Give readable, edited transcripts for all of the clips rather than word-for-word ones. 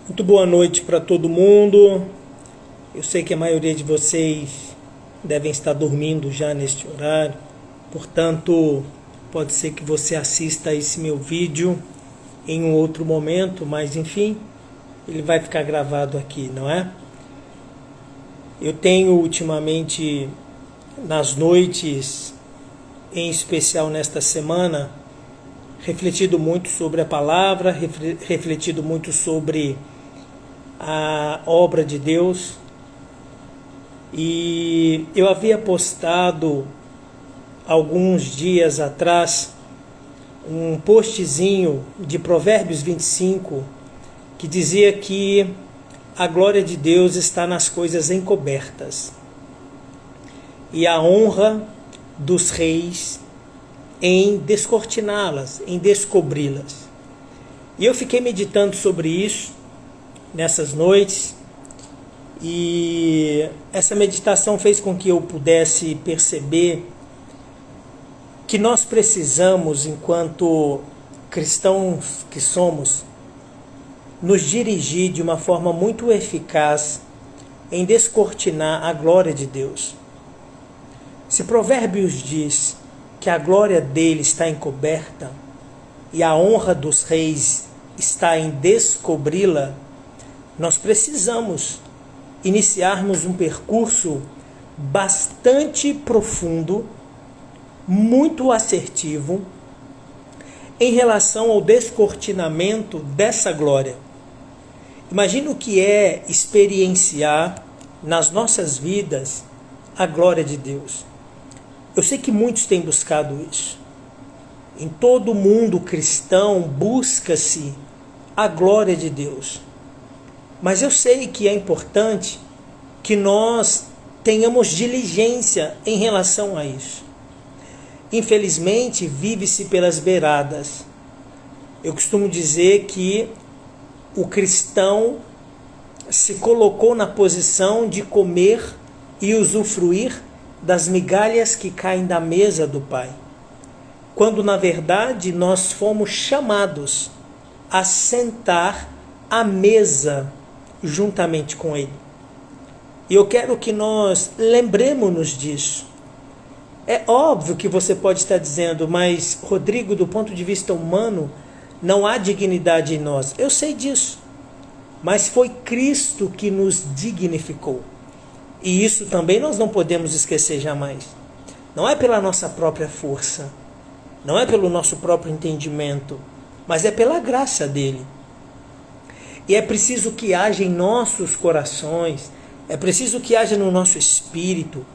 Muito boa noite para todo mundo. Eu sei que a maioria de vocês devem estar dormindo já neste horário, portanto, pode ser que você assista a esse meu vídeo em um outro momento, mas enfim, ele vai ficar gravado aqui, não é? Eu tenho ultimamente, nas noites, em especial nesta semana, refletido muito sobre a palavra, refletido muito sobre a obra de Deus, e eu havia postado alguns dias atrás um postzinho de Provérbios 25 que dizia que a glória de Deus está nas coisas encobertas e a honra dos reis em descortiná-las, em descobri-las. E eu fiquei meditando sobre isso nessas noites, e essa meditação fez com que eu pudesse perceber que nós precisamos, enquanto cristãos que somos, nos dirigir de uma forma muito eficaz em descortinar a glória de Deus. Se Provérbios diz que a glória dele está encoberta e a honra dos reis está em descobri-la, nós precisamos iniciarmos um percurso bastante profundo, muito assertivo, em relação ao descortinamento dessa glória. Imagina o que é experienciar nas nossas vidas a glória de Deus. Eu sei que muitos têm buscado isso. Em todo mundo cristão busca-se a glória de Deus. Mas eu sei que é importante que nós tenhamos diligência em relação a isso. Infelizmente, vive-se pelas beiradas. Eu costumo dizer que o cristão se colocou na posição de comer e usufruir das migalhas que caem da mesa do Pai, quando na verdade nós fomos chamados a sentar à mesa juntamente com Ele. E eu quero que nós lembremos-nos disso. É óbvio que você pode estar dizendo, mas Rodrigo, do ponto de vista humano, não há dignidade em nós. Eu sei disso. Mas foi Cristo que nos dignificou. E isso também nós não podemos esquecer jamais. Não é pela nossa própria força, não é pelo nosso próprio entendimento, mas é pela graça dele. E é preciso que haja em nossos corações, é preciso que haja no nosso espírito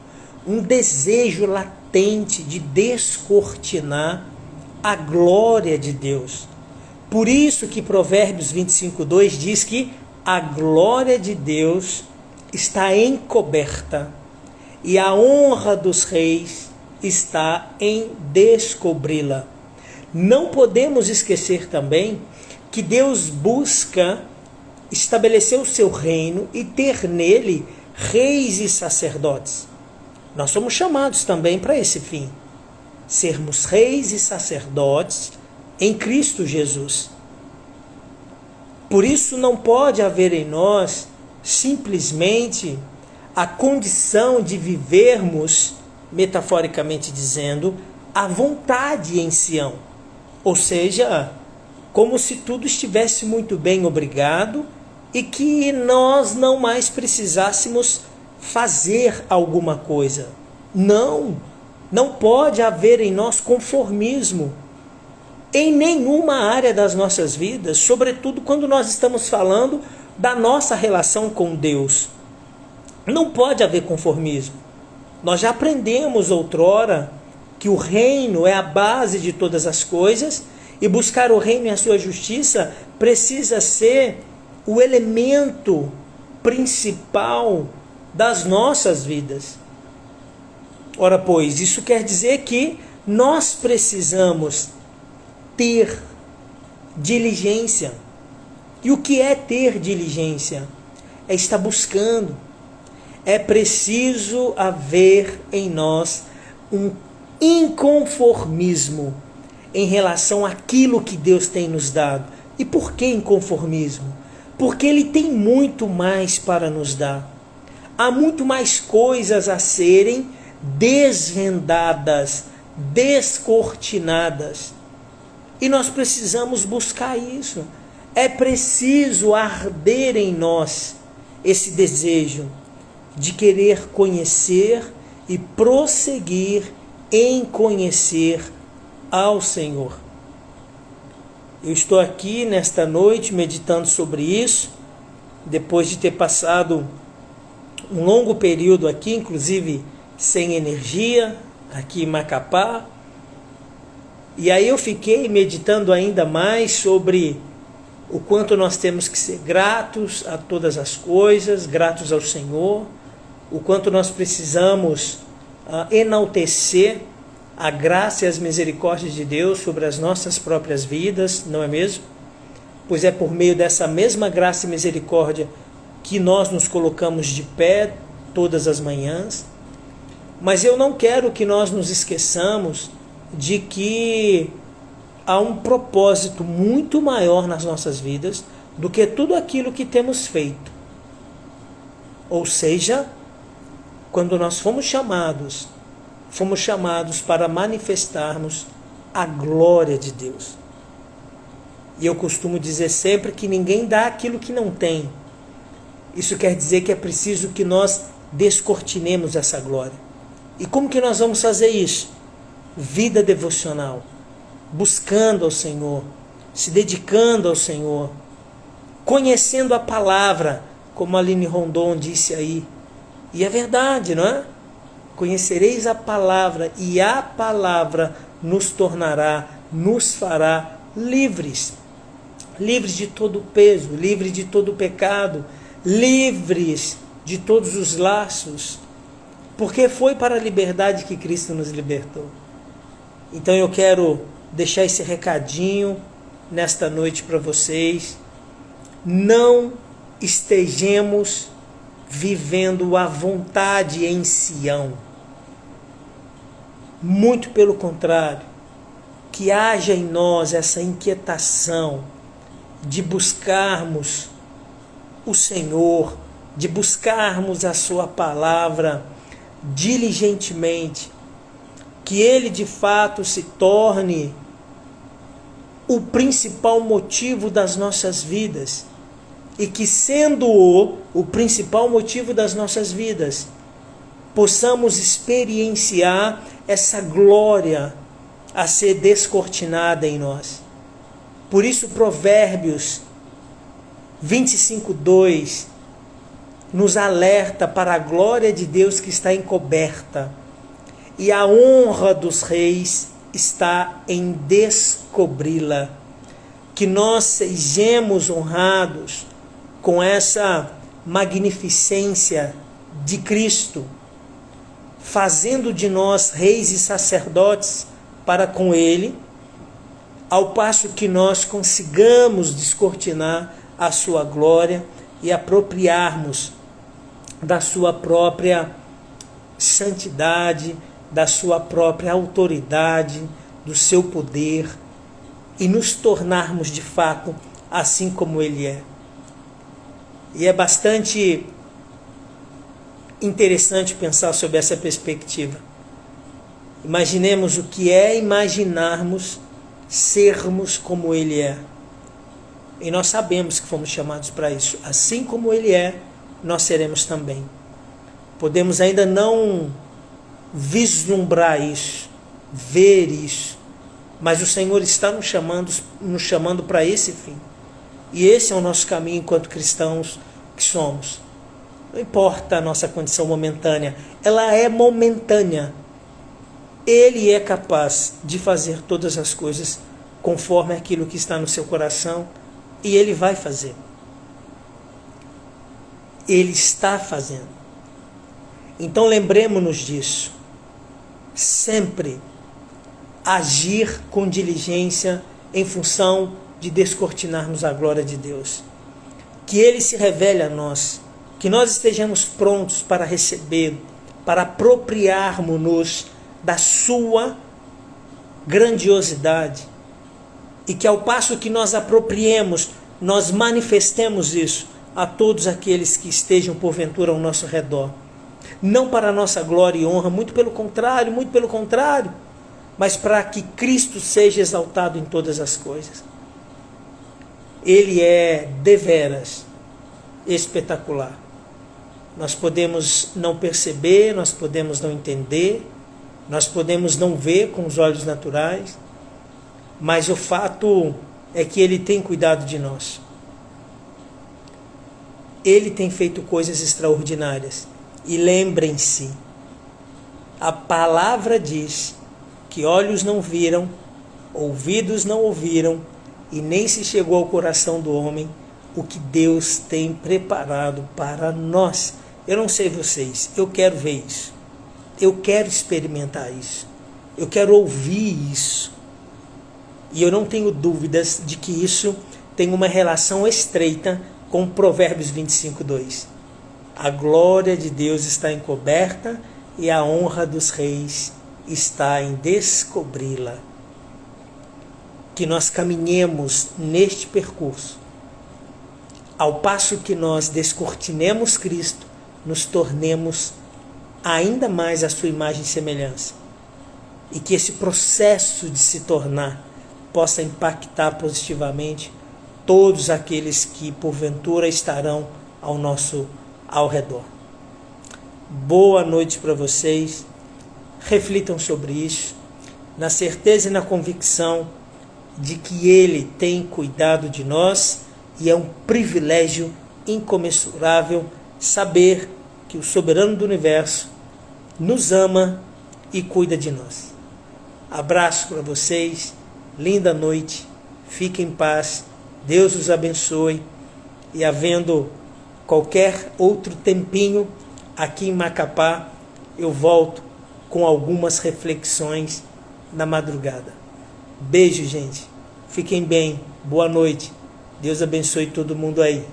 um desejo latente de descortinar a glória de Deus. Por isso que Provérbios 25:2 diz que a glória de Deus está encoberta e a honra dos reis está em descobri-la. Não podemos esquecer também que Deus busca estabelecer o seu reino e ter nele reis e sacerdotes. Nós somos chamados também para esse fim, sermos reis e sacerdotes em Cristo Jesus. Por isso não pode haver em nós simplesmente a condição de vivermos, metaforicamente dizendo, à vontade em Sião. Ou seja, como se tudo estivesse muito bem, obrigado, e que nós não mais precisássemos fazer alguma coisa. Não pode haver em nós conformismo em nenhuma área das nossas vidas, sobretudo quando nós estamos falando da nossa relação com Deus. Não pode haver conformismo. Nós já aprendemos outrora que o reino é a base de todas as coisas e buscar o reino e a sua justiça precisa ser o elemento principal das nossas vidas. Ora, pois, isso quer dizer que nós precisamos ter diligência. E o que é ter diligência? É estar buscando. É preciso haver em nós um inconformismo em relação àquilo que Deus tem nos dado. E por que inconformismo? porque Ele tem muito mais para nos dar. Há muito mais coisas a serem desvendadas, descortinadas. E nós precisamos buscar isso. É preciso arder em nós esse desejo de querer conhecer e prosseguir em conhecer ao Senhor. Eu estou aqui nesta noite meditando sobre isso, depois de ter passado um longo período aqui, inclusive sem energia, aqui em Macapá. E aí eu fiquei meditando ainda mais sobre o quanto nós temos que ser gratos a todas as coisas, gratos ao Senhor, o quanto nós precisamos enaltecer a graça e as misericórdias de Deus sobre as nossas próprias vidas, não é mesmo? Pois é por meio dessa mesma graça e misericórdia que nós nos colocamos de pé todas as manhãs. Mas eu não quero que nós nos esqueçamos de que há um propósito muito maior nas nossas vidas do que tudo aquilo que temos feito. Ou seja, quando nós fomos chamados para manifestarmos a glória de Deus. E eu costumo dizer sempre que ninguém dá aquilo que não tem. Isso quer dizer que é preciso que nós descortinemos essa glória. E como que nós vamos fazer isso? Vida devocional, buscando ao Senhor, se dedicando ao Senhor, conhecendo a palavra, como a Aline Rondon disse aí. E é verdade, não é? Conhecereis a palavra e a palavra nos tornará, nos fará livres. Livres de todo o peso, livres de todo o pecado, livres de todos os laços. Porque foi para a liberdade que Cristo nos libertou. Então eu quero deixar esse recadinho nesta noite para vocês. Não estejamos vivendo a vontade em Sião. Muito pelo contrário, que haja em nós essa inquietação de buscarmos o Senhor, de buscarmos a sua palavra diligentemente, que Ele de fato se torne o principal motivo das nossas vidas, e que, sendo o principal motivo das nossas vidas, possamos experienciar essa glória a ser descortinada em nós. Por isso Provérbios 25:2 nos alerta para a glória de Deus que está encoberta, e a honra dos reis está em descobri-la. Que nós sejamos honrados com essa magnificência de Cristo, fazendo de nós reis e sacerdotes para com Ele, ao passo que nós consigamos descortinar a sua glória e apropriarmos da sua própria santidade, da sua própria autoridade, do seu poder, e nos tornarmos de fato assim como Ele é. E é bastante interessante pensar sobre essa perspectiva. Imaginemos o que é imaginarmos sermos como Ele é. E nós sabemos que fomos chamados para isso. Assim como Ele é, nós seremos também. Podemos ainda não vislumbrar isso, ver isso, mas o Senhor está nos chamando para esse fim. E esse é o nosso caminho enquanto cristãos que somos. Não importa a nossa condição momentânea, ela é momentânea. Ele é capaz de fazer todas as coisas conforme aquilo que está no seu coração, e Ele vai fazer. Ele está fazendo. Então lembremos-nos disso. Sempre agir com diligência em função de descortinarmos a glória de Deus. Que Ele se revele a nós, que nós estejamos prontos para receber, para apropriarmos-nos da sua grandiosidade, e que ao passo que nós apropriemos, nós manifestemos isso a todos aqueles que estejam porventura ao nosso redor. Não para a nossa glória e honra, muito pelo contrário, mas para que Cristo seja exaltado em todas as coisas. Ele é deveras espetacular. Nós podemos não perceber, nós podemos não entender, nós podemos não ver com os olhos naturais, mas o fato é que Ele tem cuidado de nós. Ele tem feito coisas extraordinárias. E lembrem-se, a palavra diz que olhos não viram, ouvidos não ouviram, e nem se chegou ao coração do homem o que Deus tem preparado para nós. Eu não sei vocês, eu quero ver isso. Eu quero experimentar isso. Eu quero ouvir isso. E eu não tenho dúvidas de que isso tem uma relação estreita com Provérbios 25:2. A glória de Deus está encoberta e a honra dos reis está em descobri-la. Que nós caminhemos neste percurso, ao passo que nós descortinemos Cristo, nos tornemos ainda mais a sua imagem e semelhança. E que esse processo de se tornar possa impactar positivamente todos aqueles que porventura estarão ao redor. Boa noite para vocês. Reflitam sobre isso, na certeza e na convicção de que Ele tem cuidado de nós, e é um privilégio incomensurável saber que o soberano do universo nos ama e cuida de nós. Abraço para vocês, linda noite, fiquem em paz, Deus os abençoe, e havendo qualquer outro tempinho aqui em Macapá, eu volto com algumas reflexões na madrugada. Beijo, gente. Fiquem bem. Boa noite. Deus abençoe todo mundo aí.